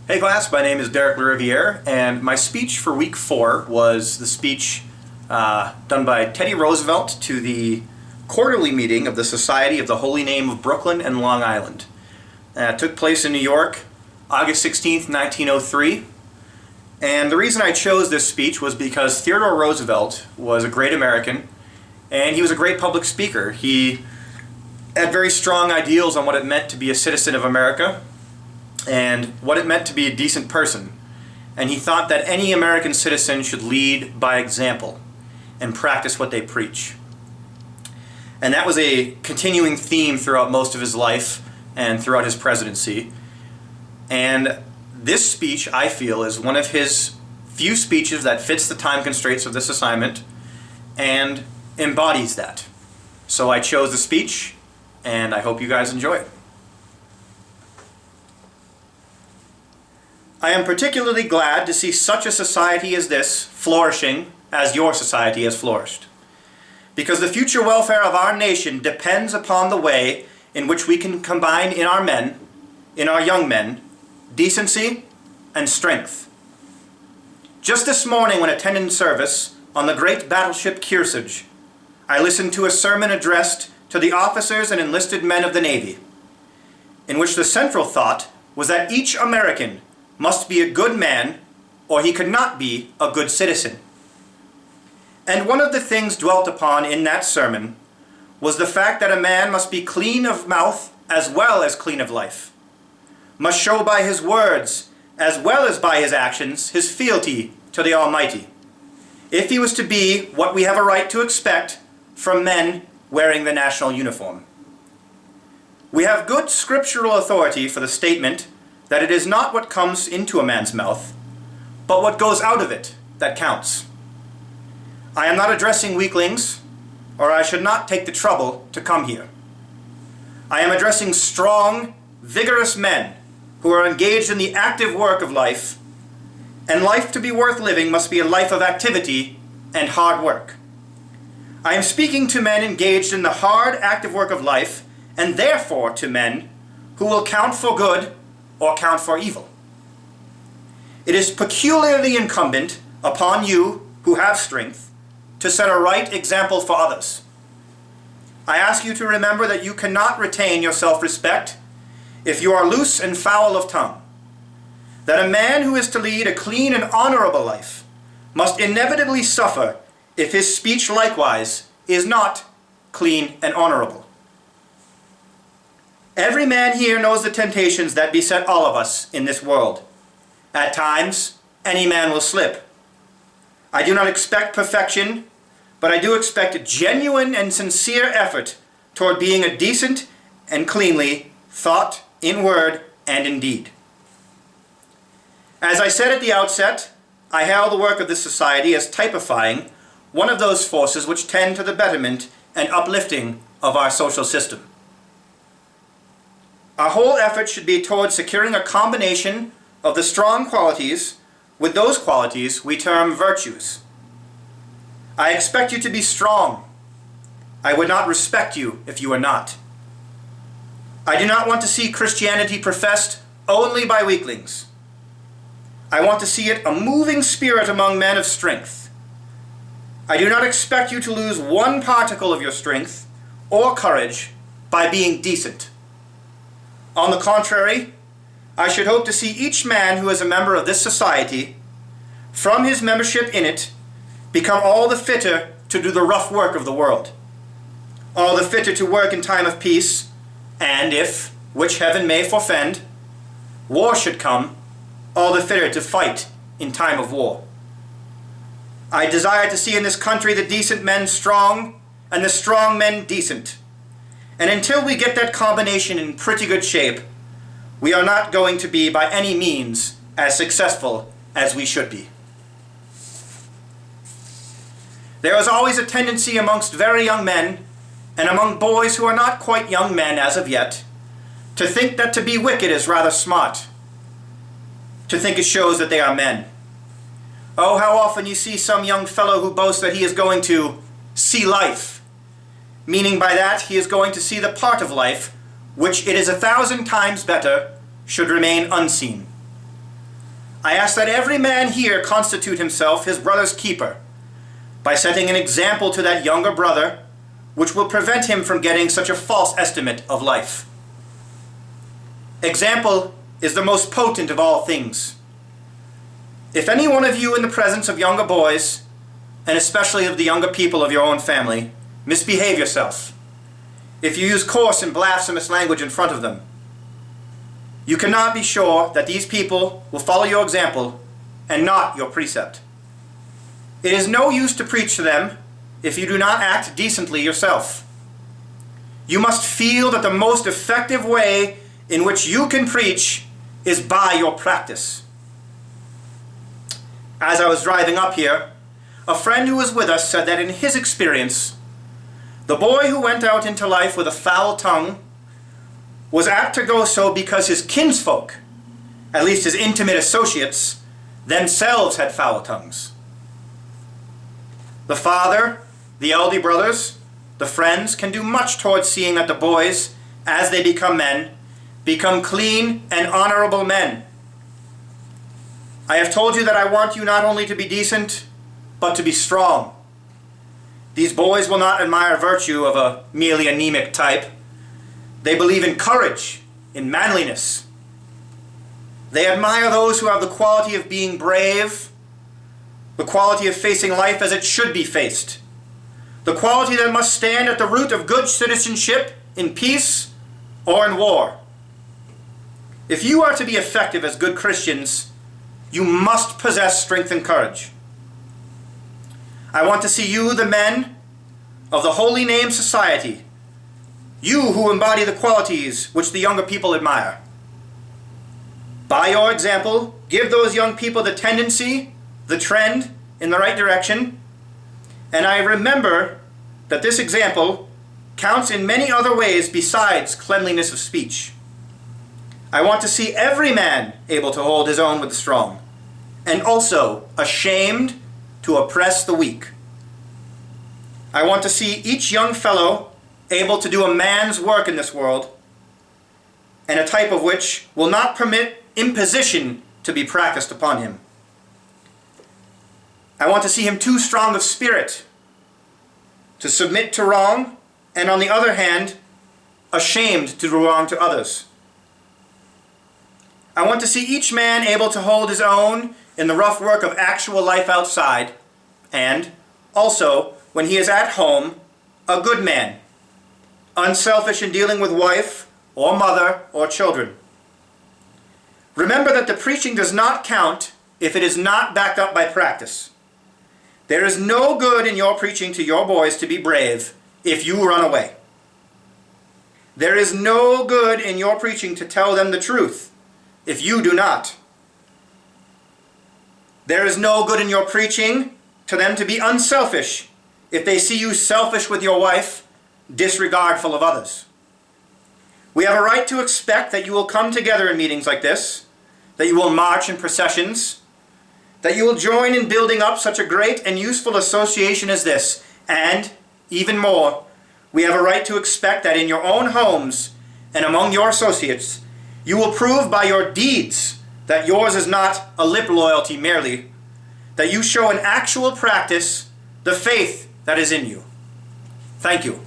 Hey class, my name is Derek LaRiviere, and my speech for week 4 was the speech done by Teddy Roosevelt to the quarterly meeting of the Society of the Holy Name of Brooklyn and Long Island. It took place in New York, August 16th, 1903. And the reason I chose this speech was because Theodore Roosevelt was a great American, and he was a great public speaker. He had very strong ideals on what it meant to be a citizen of America, and what it meant to be a decent person. And he thought that any American citizen should lead by example and practice what they preach. And that was a continuing theme throughout most of his life and throughout his presidency. And this speech, I feel, is one of his few speeches that fits the time constraints of this assignment and embodies that. So I chose the speech, and I hope you guys enjoy it. I am particularly glad to see such a society as this flourishing as your society has flourished, because the future welfare of our nation depends upon the way in which we can combine in our young men, decency and strength. Just this morning when attending service on the great battleship Kearsarge, I listened to a sermon addressed to the officers and enlisted men of the Navy, in which the central thought was that each American must be a good man, or he could not be a good citizen. And one of the things dwelt upon in that sermon was the fact that a man must be clean of mouth as well as clean of life, must show by his words as well as by his actions his fealty to the Almighty, if he was to be what we have a right to expect from men wearing the national uniform. We have good scriptural authority for the statement that it is not what comes into a man's mouth, but what goes out of it that counts. I am not addressing weaklings, or I should not take the trouble to come here. I am addressing strong, vigorous men who are engaged in the active work of life, and life to be worth living must be a life of activity and hard work. I am speaking to men engaged in the hard, active work of life, and therefore to men who will count for good or count for evil. It is peculiarly incumbent upon you who have strength to set a right example for others. I ask you to remember that you cannot retain your self-respect if you are loose and foul of tongue, that a man who is to lead a clean and honorable life must inevitably suffer if his speech likewise is not clean and honorable. Every man here knows the temptations that beset all of us in this world. At times, any man will slip. I do not expect perfection, but I do expect a genuine and sincere effort toward being a decent and cleanly thought in word and in deed. As I said at the outset, I hail the work of this society as typifying one of those forces which tend to the betterment and uplifting of our social system. Our whole effort should be toward securing a combination of the strong qualities with those qualities we term virtues. I expect you to be strong. I would not respect you if you are not. I do not want to see Christianity professed only by weaklings. I want to see it a moving spirit among men of strength. I do not expect you to lose one particle of your strength or courage by being decent. On the contrary, I should hope to see each man who is a member of this society, from his membership in it, become all the fitter to do the rough work of the world, all the fitter to work in time of peace, and if, which heaven may forfend, war should come, all the fitter to fight in time of war. I desire to see in this country the decent men strong and the strong men decent. And until we get that combination in pretty good shape, we are not going to be by any means as successful as we should be. There is always a tendency amongst very young men, and among boys who are not quite young men as of yet, to think that to be wicked is rather smart, to think it shows that they are men. Oh, how often you see some young fellow who boasts that he is going to see life, meaning by that he is going to see the part of life which it is 1,000 times better should remain unseen. I ask that every man here constitute himself his brother's keeper, by setting an example to that younger brother, which will prevent him from getting such a false estimate of life. Example is the most potent of all things. If any one of you in the presence of younger boys, and especially of the younger people of your own family, misbehave yourself, if you use coarse and blasphemous language in front of them, you cannot be sure that these people will follow your example and not your precept. It is no use to preach to them if you do not act decently yourself. You must feel that the most effective way in which you can preach is by your practice. As I was driving up here, a friend who was with us said that in his experience, the boy who went out into life with a foul tongue was apt to go so because his kinsfolk, at least his intimate associates, themselves had foul tongues. The father, the elder brothers, the friends can do much towards seeing that the boys, as they become men, become clean and honorable men. I have told you that I want you not only to be decent, but to be strong. These boys will not admire virtue of a merely anemic type. They believe in courage, in manliness. They admire those who have the quality of being brave, the quality of facing life as it should be faced, the quality that must stand at the root of good citizenship in peace or in war. If you are to be effective as good Christians, you must possess strength and courage. I want to see you, the men of the Holy Name Society, you who embody the qualities which the younger people admire. By your example, give those young people the tendency, the trend in the right direction, and I remember that this example counts in many other ways besides cleanliness of speech. I want to see every man able to hold his own with the strong, and also ashamed to oppress the weak. I want to see each young fellow able to do a man's work in this world, and a type of which will not permit imposition to be practiced upon him. I want to see him too strong of spirit to submit to wrong, and on the other hand, ashamed to do wrong to others. I want to see each man able to hold his own in the rough work of actual life outside, and also, when he is at home, a good man, unselfish in dealing with wife or mother or children. Remember that the preaching does not count if it is not backed up by practice. There is no good in your preaching to your boys to be brave if you run away. There is no good in your preaching to tell them the truth if you do not. There is no good in your preaching to them to be unselfish if they see you selfish with your wife, disregardful of others. We have a right to expect that you will come together in meetings like this, that you will march in processions, that you will join in building up such a great and useful association as this, and, even more, we have a right to expect that in your own homes and among your associates, you will prove by your deeds that yours is not a lip loyalty merely, that you show in actual practice the faith that is in you. Thank you.